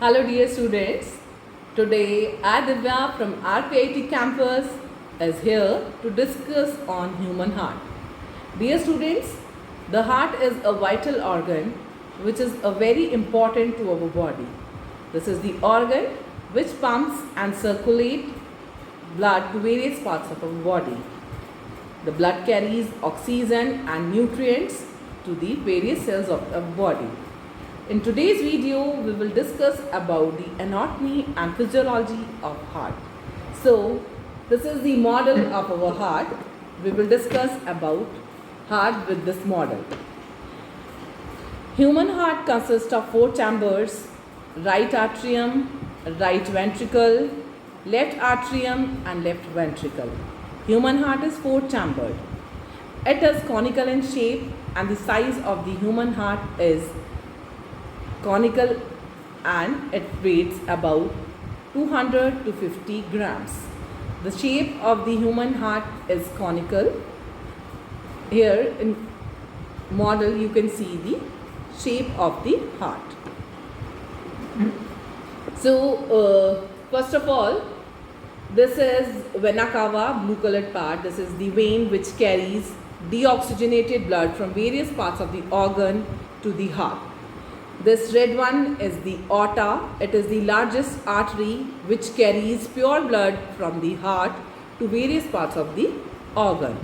Hello dear students, today I Divya from RPIIT campus is here to discuss on human heart. Dear students, the heart is a vital organ which is a very important to our body. This is the organ which pumps and circulates blood to various parts of our body. The blood carries oxygen and nutrients to the various cells of our body. In today's video, we will discuss about the anatomy and physiology of heart. So, this is the model of our heart. We will discuss about heart with this model. Human heart consists of 4 chambers: right atrium, right ventricle, left atrium and left ventricle. Human heart is 4-chambered. It is conical in shape and the size of the human heart is conical and it weighs about 200 to 50 grams. The shape of the human heart is conical. Here in model you can see the shape of the heart. So first of all, this is vena cava, blue colored part. This is the vein which carries deoxygenated blood from various parts of the organ to the heart. This red one is the aorta. It is the largest artery which carries pure blood from the heart to various parts of the organ.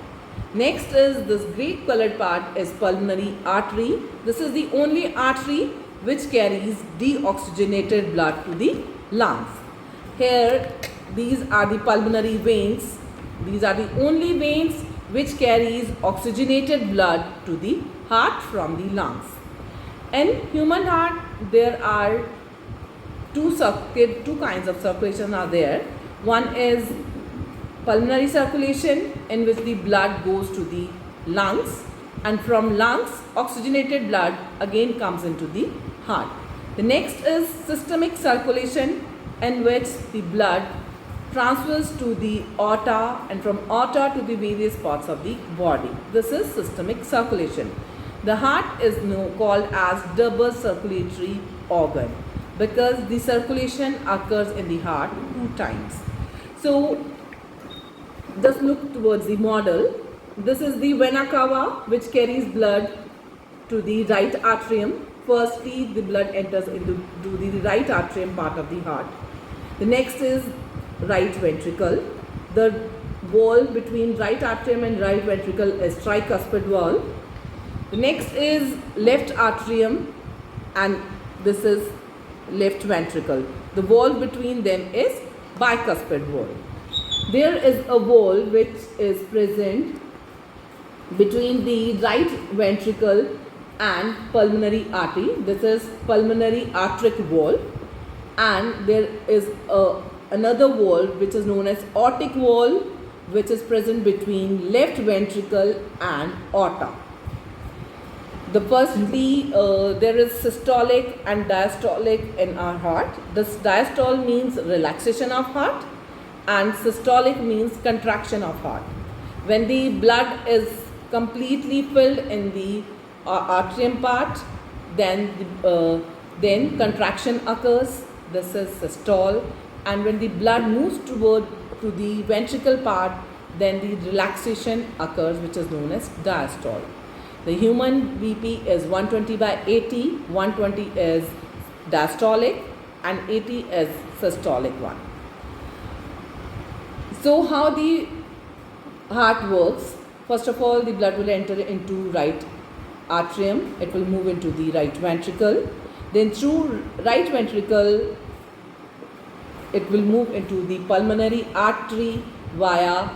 Next is this grey colored part is pulmonary artery. This is the only artery which carries deoxygenated blood to the lungs. Here these are the pulmonary veins. These are the only veins which carries oxygenated blood to the heart from the lungs. In human heart, there are two kinds of circulation are there. One is pulmonary circulation, in which the blood goes to the lungs, and from lungs, oxygenated blood again comes into the heart. The next is systemic circulation, in which the blood transfers to the aorta and from aorta to the various parts of the body. This is systemic circulation. The heart is called as double circulatory organ because the circulation occurs in the heart 2 times. So just look towards the model. This is the vena cava which carries blood to the right atrium. Firstly, the blood enters into the right atrium part of the heart. The next is right ventricle. The wall between right atrium and right ventricle is tricuspid wall. The next is left atrium and this is left ventricle. The wall between them is bicuspid wall. There is a wall which is present between the right ventricle and pulmonary artery. This is pulmonary aortic wall, and there is another wall which is known as aortic wall which is present between left ventricle and aorta. The firstly, there is systolic and diastolic in our heart. This diastole means relaxation of heart and systolic means contraction of heart. When the blood is completely filled in the atrium part, then contraction occurs. This is systole. And when the blood moves to the ventricle part, then the relaxation occurs, which is known as diastole. The human BP is 120/80. 120 is diastolic and 80 is systolic one. So how the heart works? First of all, the blood will enter into right atrium. It will move into the right ventricle. Then through right ventricle, it will move into the pulmonary artery via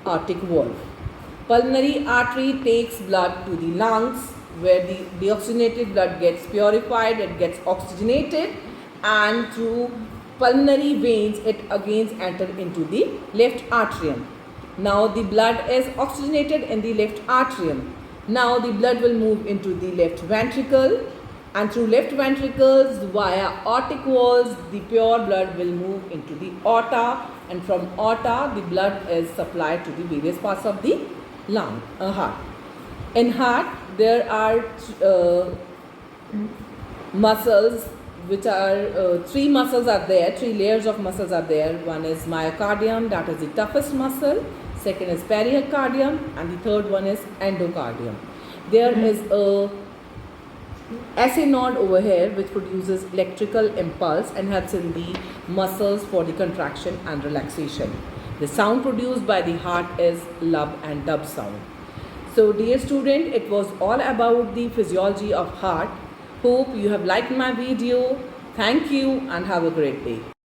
aortic valve. Pulmonary artery takes blood to the lungs where the deoxygenated blood gets purified, it gets oxygenated, and through pulmonary veins it again enters into the left atrium. Now the blood is oxygenated in the left atrium. Now the blood will move into the left ventricle, and through left ventricles via aortic walls the pure blood will move into the aorta, and from aorta the blood is supplied to the various parts of the heart. In heart there are muscles which are three muscles are there, three layers of muscles are there. One is myocardium, that is the toughest muscle. Second is pericardium, and the third one is endocardium. There is a SA node over here which produces electrical impulse and helps in the muscles for the contraction and relaxation. The sound produced by the heart is lub and dub sound. So dear student, it was all about the physiology of heart. Hope you have liked my video. Thank you and have a great day.